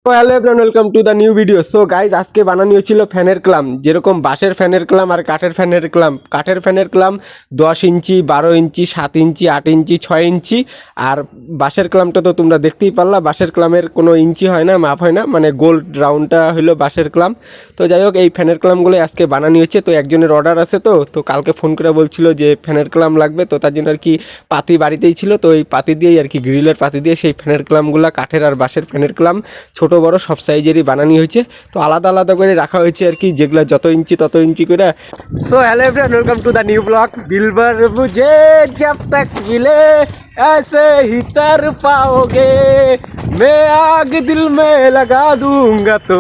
তো hello everyone, welcome to the new video. So guys, আজকে বানানো হয়েছিল ফ্যানের ক্লাম, যেরকম বাঁশের ফ্যানের ক্লাম আর কাঠের ফ্যানের ক্লাম। কাঠের ফ্যানের ক্লাম 10 ইঞ্চি, 12 ইঞ্চি, 7 ইঞ্চি, 8 ইঞ্চি, 6 ইঞ্চি। আর বাঁশের ক্লামটা তো তোমরা দেখতেই পারলা, বাঁশের ক্লামের কোনো ইঞ্চি হয় না, মাপ হয় না, মানে গোল রাউন্ডটা হলো বাঁশের ক্লাম। তো যাই হোক, এই ফ্যানের ক্লামগুলো আজকে বানানো হচ্ছে। তো একজনের অর্ডার আছে, তো কালকে ফোন করে বলছিল যে ফ্যানের ক্লাম লাগবে, তো তার জন্য আর কি পাতি বাড়িতেই ছিল, তো এই পাতি দিয়েই আর কি গ্রিলের পাতি দিয়ে সেই ফ্যানের ক্লামগুলো, কাঠের আর বাঁশের ফ্যানের ক্লাম ছোট বড় সব সাইজেরই বানানো হয়েছে। তো আলাদা আলাদা করে রাখা হয়েছে আর কি, যেগুলো যত ইঞ্চি তত ইঞ্চি করে। So hello everyone, welcome to the new blog. দিলবার মুঝে জব তক মিলে ऐसे ही तर पाओगे, मैं आग दिल में लगा दूंगा तो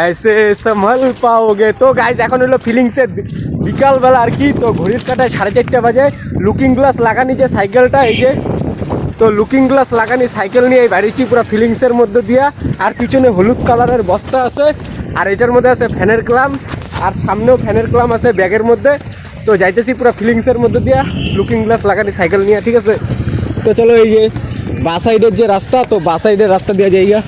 ऐसे संभल पाओगे। তো গাইজ, এখন হলো ফিলিংসের বিকালবেলা আর কি। তো ঘড়ির কাটায় 4:30 বাজে। লুকিং গ্লাস লাগানি যে সাইকেলটা, এই যে, তো লুকিং গ্লাস লাগানি সাইকেল নিয়ে বাড়িছি পুরো ফিলিংসের মধ্যে দিয়া। আর পিছনে হলুদ কালারের বস্তা আছে, আর এটার মধ্যে আছে ফ্যানের ক্লাম, আর সামনেও ফ্যানের ক্লাম আছে ব্যাগের মধ্যে। তো যাইতেছি পুরো ফিলিংসের মধ্যে দিয়া লুকিং গ্লাস লাগানি সাইকেল নিয়ে, ঠিক আছে। তো চলো, এই যে বা সাইডের যে রাস্তা, তো বা সাইডের রাস্তা দিয়ে যাইগা।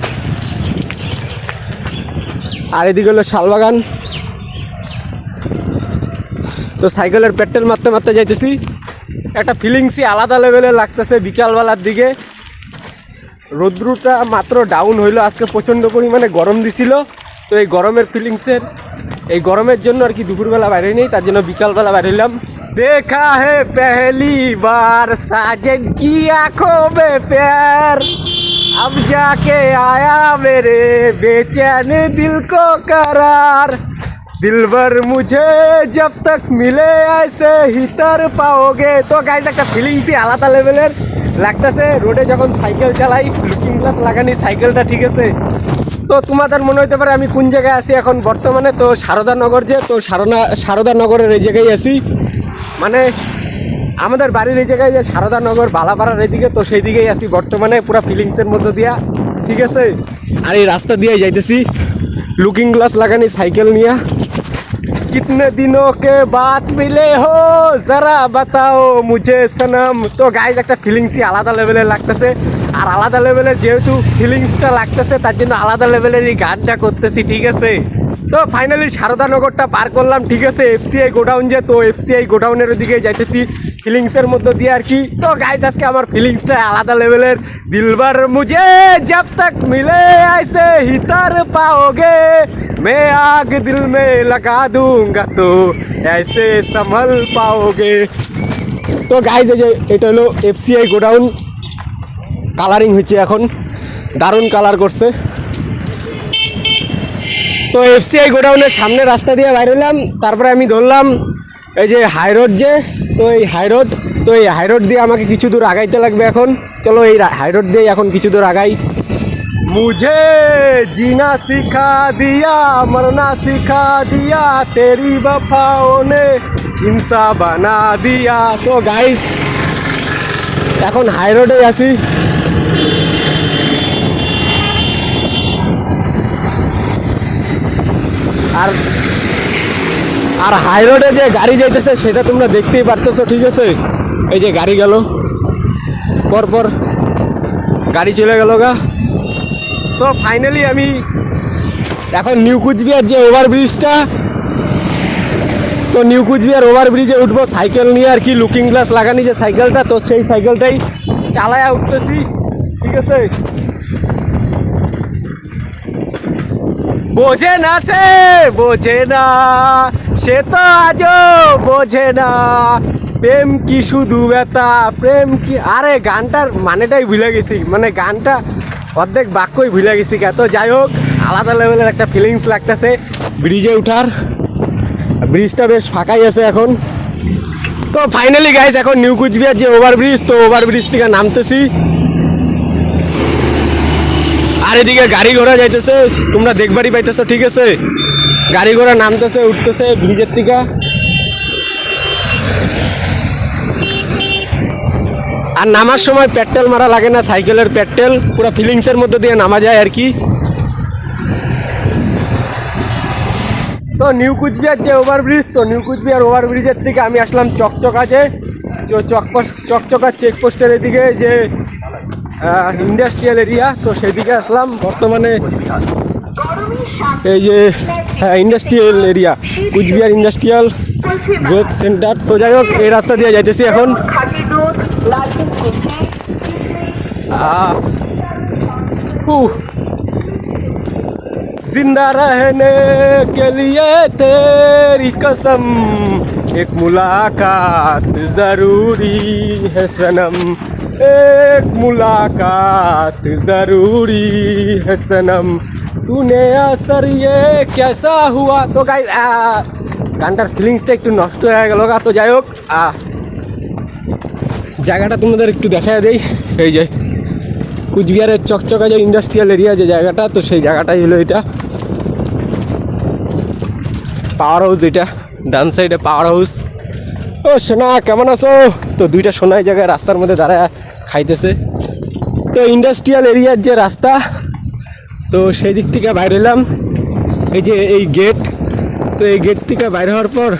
আর এদিকে হলো শালবাগান। তো সাইকেলের পেট্রোল মারতে মারতে যাইতেছি। একটা ফিলিংসই আলাদা লেভেলে লাগতেছে বিকালবেলার দিকে। রৌদ্রটা মাত্র ডাউন হইলো, আজকে প্রচণ্ড পরিমাণে গরম দিছিল। তো এই গরমের ফিলিংসের, এই গরমের জন্য আর কি দুপুরবেলা বাইরে নেই, তার জন্য বিকালবেলা বাইরে হইলাম। দেখা হে পেহলি বার সাজেন কি আঁখোं में प्यार, अब जाके आया मेरे बेचैन दिल को करार, दिलबर मुझे जब तक मिले ऐसे ही तर पाओगे। তো গাইজ, একটা ফিলিংসই আলাদা লেভেলের লাগতেছে রোডে যখন সাইকেল চালাই, লুকিং গ্লাস লাগানি সাইকেলটা, ঠিক আছে। তো তোমাদের মনে হতে পারে আমি কোন জায়গায় আছি এখন বর্তমানে। তো সারদানগর, যে, তো সারদানগরের এই জায়গায় আছি, মানে আমাদের বাড়ির এই জায়গায় যে সারদানগর বালাপাড়ার এদিকে, তো সেই দিকেই আছি বর্তমানে পুরো ফিলিংসের মধ্যে দিয়া, ঠিক আছে। আর এই রাস্তা দিয়ে যাইতেছি লুকিং গ্লাস লাগানি সাইকেল নিয়ে। कितने दिनों के बाद मिले हो जरा बताओ मुझे सनम। তো গাইজ, একটা ফিলিংসই আলাদা লেভেলের লাগতেছে। আর আলাদা লেভেলের যেহেতু ফিলিংসটা লাগতেছে, তার জন্য আলাদা লেভেলের এই গানটা করতেছি, ঠিক আছে। তো ফাইনালি সারদানগরটা পার করলাম, ঠিক আছে। এফসিআই গোডাউন, যে, তো এফসিআই গোডাউনের দিকে যাইতেছি ফিলিংসের মধ্যে দিয়ে আর কি। তো গাইজ, আজকে আমার ফিলিংসটা আলাদা লেভেলের। দিলবার মুঝে জব তক মিলে ऐसे ही तर पाओगे, मैं आग दिल में लगा दूंगा तो ऐसे संभल पाओगे। তো গাইজ, এই যে এটা হলো এফসিআই গোডাউন। কালারিং হচ্ছে এখন, দারুণ কালার করছে। তো এফসিআই গোডাউনের সামনে রাস্তা দিয়ে বাইর হলাম, তারপরে আমি ধরলাম এই যে হাই রোড, যে, তো এই হাই রোড, তো এই হাই রোড দিয়ে আমাকে কিছু দূর আগাইতে লাগবে এখন। চলো, এই হাই রোড দিয়ে এখন কিছু দূর আগাই। मुझे जीना सिखा दिया, मरना सिखा दिया, तेरी वफाओं ने इंसान बना दिया। तो गाइस, এখন হাই রোডে আছি। আর আর হাই রোডে যে গাড়ি যাইতেছে সেটা তোমরা দেখতেই পারতেছো, ঠিক আছে। এই যে গাড়ি গেল, পরপর গাড়ি চলে গেল গা। তো ফাইনালি আমি এখন নিউ কুচবিহার যে ওভারব্রিজটা, তো নিউ কুচবিহার ওভারব্রিজে উঠবো সাইকেল নিয়ে আর কি, লুকিং গ্লাস লাগানি যে সাইকেলটা, তো সেই সাইকেলটাই চালায়া উঠতেছি, ঠিক আছে। বোঝে না সে, বোঝে না সে, তো আজও বোঝে না প্রেম কি শুধু ব্যথা, প্রেম কি। আরে গানটার মানেটাই ভুলে গেছি, মানে গানটা অর্ধেক বাক্যই ভুলে গেছি। তো যাই হোক, আলাদা লেভেলের একটা ফিলিংস লাগতেছে ব্রিজে উঠার। ব্রিজটা বেশ ফাঁকাই আছে এখন। তো ফাইনালি গাইস, এখন নিউ কুচবিহার যে ওভারব্রিজ, তো ওভারব্রিজ থেকে নামতেছি। আর এদিকে গাড়ি ঘোড়া যাইতেছে, তোমরা দেখবারই পাইতেছো, ঠিক আছে। গাড়ি ঘোড়া নামতেছে, উঠতেছে ব্রিজের থেকে। আর নামার সময় পেট্রোল মারা লাগে না, সাইকেলের পেট্রোল পুরো ফিলিংসের মধ্যে দিয়ে নামা যায় আর কি। তো নিউ কুচবিহার যে ওভারব্রিজ, তো নিউ কুচবিহার ওভারব্রিজের থেকে আমি আসলাম চকচকা, যে চকচকা চেকপোস্টের এদিকে যে ইন্ডাস্ট্রিয়াল এরিয়া, তো সেদিকে আসলাম বর্তমানে। এই যে হ্যাঁ industrial area, Cooch Behar industrial growth centre. তো যাই হোক এই রাস্তা দিয়ে যাইতেছি এখন। जिंदा रहने के लिए तेरी कसम, एक मुलाकात जरूरी है सनम, एक मुलाकात जरूरी है सनम, तूने असर ये कैसा हुआ। তো গাইস গানটার ফিলিংসটা একটু নষ্ট হয়ে গেল। তো যাই হোক জায়গাটা তোমাদের একটু দেখায় দেই। এই যে কুচবিহারের চকচকা যে ইন্ডাস্ট্রিয়াল এরিয়া যে জায়গাটা, তো সেই জায়গাটাই হলো এটা পাওয়ার হাউস। এটা ডান সাইডে পাওয়ার হাউস। ও সোনা কেমন আছো? তো দুইটা সোনা এই জায়গায় রাস্তার মধ্যে দাঁড়ায় খাইতেছে। তো ইন্ডাস্ট্রিয়াল এরিয়ার যে রাস্তা, তো সেই দিক থেকে বাইরে এলাম। এই যে এই গেট, তো এই গেট থেকে বাইরে হওয়ার পর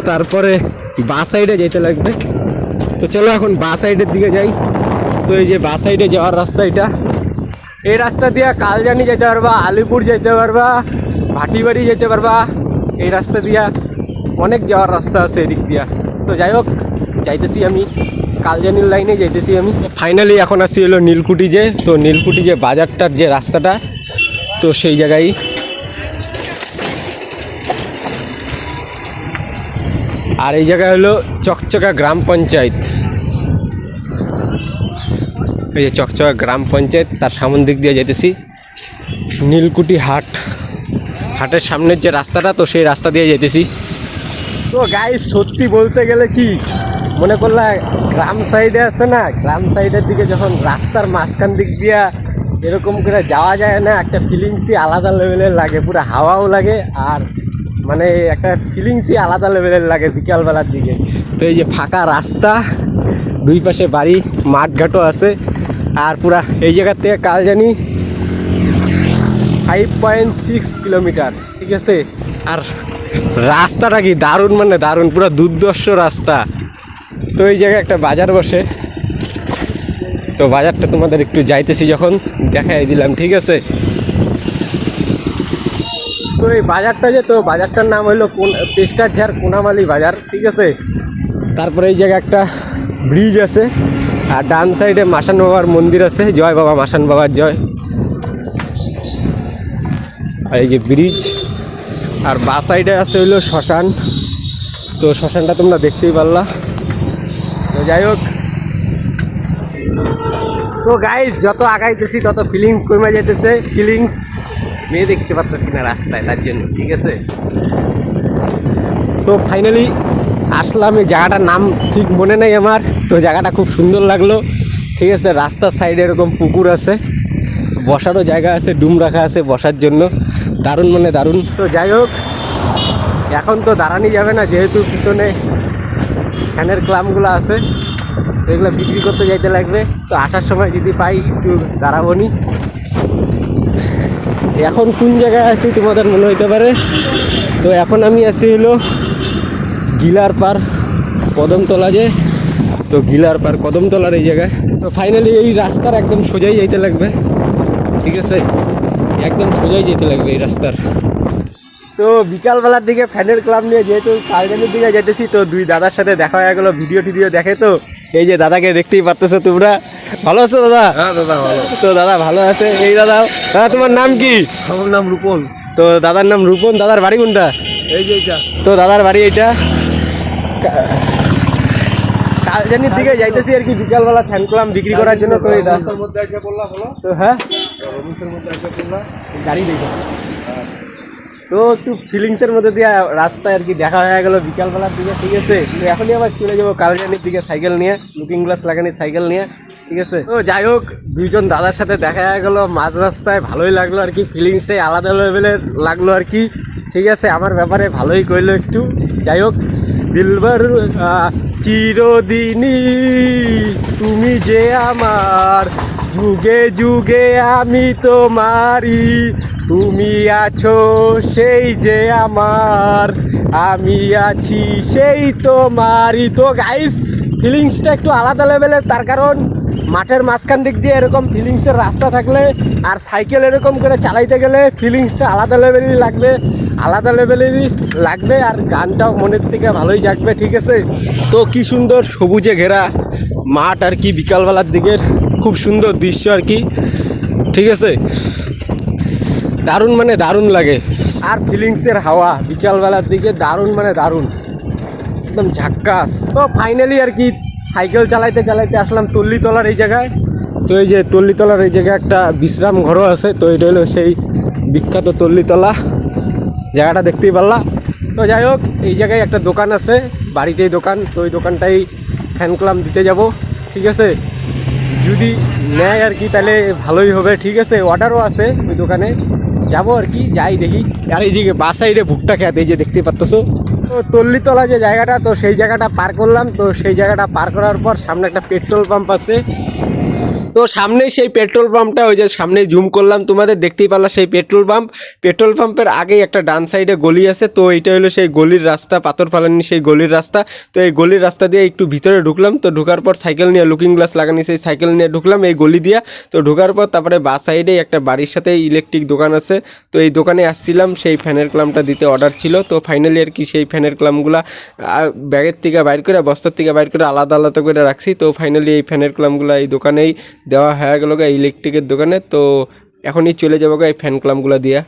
তারপরে বাঁ সাইডে যেতে লাগবে। তো চলো এখন বাঁ সাইডের দিকে যাই। তো এই যে বাঁ সাইডে যাওয়ার রাস্তা এটা, এই রাস্তা দিয়ে কালজানি যেতে পারবা, আলিপুর যেতে পারবা, ভাটিবাড়ি যেতে পারবা। এই রাস্তা দিয়া অনেক যাওয়ার রাস্তা আছে এদিক দিয়া। তো যাই হোক যাইতেছি আমি কালজানির লাইনে যাইতেছি আমি। ফাইনালি এখন আসছি হলো নীলকুঠি যে, তো নীলকুঠি যে বাজারটার যে রাস্তাটা, তো সেই জায়গায়। আর এই জায়গায় হলো চকচকা গ্রাম পঞ্চায়েত। এই যে চকচকা গ্রাম পঞ্চায়েত, তার সামন দিক দিয়ে যেতেছি নীলকুঠি হাট। হাটের সামনের যে রাস্তাটা, তো সেই রাস্তা দিয়ে যেতেছি। তো গাইস সত্যি বলতে গেলে কি মনে করলা, গ্রাম সাইডে আছে না, গ্রাম সাইডের দিকে যখন রাস্তার মাঝখান দিক দিয়া এরকম করে যাওয়া যায় না, একটা ফিলিংসই আলাদা লেভেলের লাগে, পুরো হাওয়াও লাগে আর মানে একটা ফিলিংসই আলাদা লেভেলের লাগে বিকালবেলার দিকে। তো এই যে ফাঁকা রাস্তা, দুই পাশে বাড়ি, মাঠঘাটও আছে। আর পুরা এই জায়গার থেকে কালজানি 5.6 কিলোমিটার, ঠিক আছে। আর রাস্তাটা কি দারুণ, মানে দারুণ, পুরো দুর্দর্শ রাস্তা। তো এই জায়গায় একটা বাজার বসে, তো বাজারটা তোমাদের একটু যাইতেছি যখন দেখাই দিলাম, ঠিক আছে। তো এই বাজারটা যে, তো বাজারটার নাম হলো পেস্টারঝাড় কোনামালি বাজার, ঠিক আছে। তারপরে এই জায়গায় একটা ব্রিজ আছে, আর ডান সাইডে মাসান বাবার মন্দির আছে, জয় বাবা মাসান বাবার জয়। আর এই যে ব্রিজ, আর বাঁ সাইডে আছে হইলো শ্মশান। তো শ্মশানটা তোমরা দেখতেই পারলা। তো যাই হোক, তো গাইস যত আগাইতেছি তত ফিলিংস কমে যেতেছে। ফিলিংস মেয়ে দেখতে পারতেছি না রাস্তায়, তার জন্য, ঠিক আছে। তো ফাইনালি আসলাম, এই জায়গাটার নাম ঠিক মনে নেই আমার। তো জায়গাটা খুব সুন্দর লাগলো, ঠিক আছে। রাস্তার সাইডে এরকম পুকুর আছে, বসারও জায়গা আছে, ডুম রাখা আছে বসার জন্য, দারুণ মানে দারুণ। তো যাই হোক এখন তো দাঁড়ানি যাবে না, যেহেতু পিছনে ফ্যানের ক্লামগুলো আছে, তো এগুলো বিক্রি করতে যাইতে লাগবে। তো আসার সময় যদি পাই একটু দাঁড়াবো নি। এখন কোন জায়গায় আছি তোমাদের মনে হইতে পারে, তো এখন আমি আছি হলো গিলার পার কদমতলা যে, তো গিলার পার কদমতলার এই জায়গায়। তো ফাইনালি এই রাস্তার একদম সোজাই যাইতে লাগবে, ঠিক আছে, একদম সোজাই যেতে লাগবে এই রাস্তার। তো বিকালবেলার দিকে ফ্যানের ক্লাব নিয়ে যেহেতু কালজানির দিকে যেতেছি, তো দুই দাদার সাথে দেখা হয়ে গেলো, ভিডিও টিডিও দেখে। তো এই যে দাদাকে দেখতেই পারতেছো তোমরা। ভালো আছো দাদা? হ্যাঁ দাদা ভালো। তো দাদা ভালো আছে। এই দাদা, দাদা তোমার নাম কি? আমার নাম রূপন। তো দাদার নাম রূপন। দাদার বাড়ি কোনটা? এই যে এইটা। তো দাদার বাড়ি এইটা। কালজানির দিকে যাইতেছি আর কি বিকালবেলা ফ্যান ক্লাম বিক্রি করার জন্য। তো এই রাস্তার মধ্যে এসে পড়লা ভালো। তো হ্যাঁ রমেশের মধ্যে এসে পড়লা গাড়ি দেখো। তো একটু ফিলিংসের মধ্যে দিয়ে রাস্তায় আর কি দেখা হয়ে গেলো বিকালবেলার দিকে, ঠিক আছে। তো এখনই আবার চলে যাবো কালজানির দিকে সাইকেল নিয়ে, লুকিং গ্লাস লাগানি সাইকেল নিয়ে, ঠিক আছে। তো যাই হোক দুইজন দাদার সাথে দেখা হয়ে গেলো মাঝ রাস্তায়, ভালোই লাগলো আর কি, ফিলিংসে আলাদা লেভেলের লাগলো আর কি, ঠিক আছে। আমার ব্যাপারে ভালোই কইলো একটু। যাই হোক দিলবার চিরদিনই তুমি যে আমার, যুগে যুগে আমি তোমারই, তুমি আছো সেই যে আমার, আমি আছি সেই তোমারই। তো গাইস ফিলিংসটা একটু আলাদা লেভেলের, তার কারণ মাঠের মাঝখান দিক দিয়ে এরকম ফিলিংসের রাস্তা থাকলে আর সাইকেল এরকম করে চালাইতে গেলে ফিলিংসটা আলাদা লেভেলেরই লাগবে আর গানটাও মনের থেকে ভালোই জাগবে, ঠিক আছে। তো কি সুন্দর সবুজে ঘেরা মাঠ আর কি, বিকালবেলার দিকের খুব সুন্দর দৃশ্য আর কি, ঠিক আছে। দারুণ মানে দারুণ লাগে, আর ফিলিংসের হাওয়া বিকালবেলার দিকে দারুণ মানে দারুণ, একদম ঝাক্কাস। তো ফাইনালি আর কি সাইকেল চালাইতে চালাইতে আসলাম তল্লিতলার এই জায়গায়। তো এই যে তল্লিতলার এই জায়গায় একটা বিশ্রাম ঘরও আছে, তো এটা হলো সেই বিখ্যাত তল্লিতলা, জায়গাটা দেখতেই পারলাম। তো যাই হোক, এই জায়গায় একটা দোকান আছে, বাড়িতেই দোকান, তো ওই দোকানটাই ফ্যান ক্লাব দিতে যাব, ঠিক আছে। যদি নেয় আর কি তাহলে ভালোই হবে, ঠিক আছে। অর্ডারও আছে ওই দোকানে, যাবো আর কি, যাই দেখি। আর এই যে বাস সাইডে ভুট্টা খেত, এই যে দেখতে পাচ্ছ। তো তল্লিতলা যে জায়গাটা, তো সেই জায়গাটা পার করলাম। তো সেই জায়গাটা পার করার পর সামনে একটা পেট্রোল পাম্প আছে, তো সামনেই সেই পেট্রোল পাম্পটা, ওই যে সামনেই জুম করলাম তোমাদের, দেখতেই পারলাম সেই পেট্রোল পাম্পের আগেই একটা ডান সাইডে গলি আছে। তো এইটা হলো সেই গলির রাস্তা, পাথর ফালানি সেই গলির রাস্তা। তো এই গলির রাস্তা দিয়ে একটু ভিতরে ঢুকলাম, তো ঢোকার পর সাইকেল নিয়ে, লুকিং গ্লাস লাগানি সেই সাইকেল নিয়ে ঢুকলাম এই গলি দিয়া। তো ঢোকার পর তারপরে বাস সাইডেই একটা বাড়ির সাথে ইলেকট্রিক দোকান আছে, তো এই দোকানে আসছিলাম, সেই ফ্যানের ক্লামটা দিতে অর্ডার ছিল। তো ফাইনালি আর কি সেই ফ্যানের ক্লামগুলা ব্যাগের থেকে বাইর করে, বস্তার থেকে বাইর করে আলাদা আলাদা করে রাখছি। তো ফাইনালি এই ফ্যানের ক্লামগুলো এই দোকানেই দেওয়া হয়ে গেল ইলেকট্রিকের দোকানে। তো এখনই চলে যাবো এই ফ্যান ক্লামগুলো দিয়া।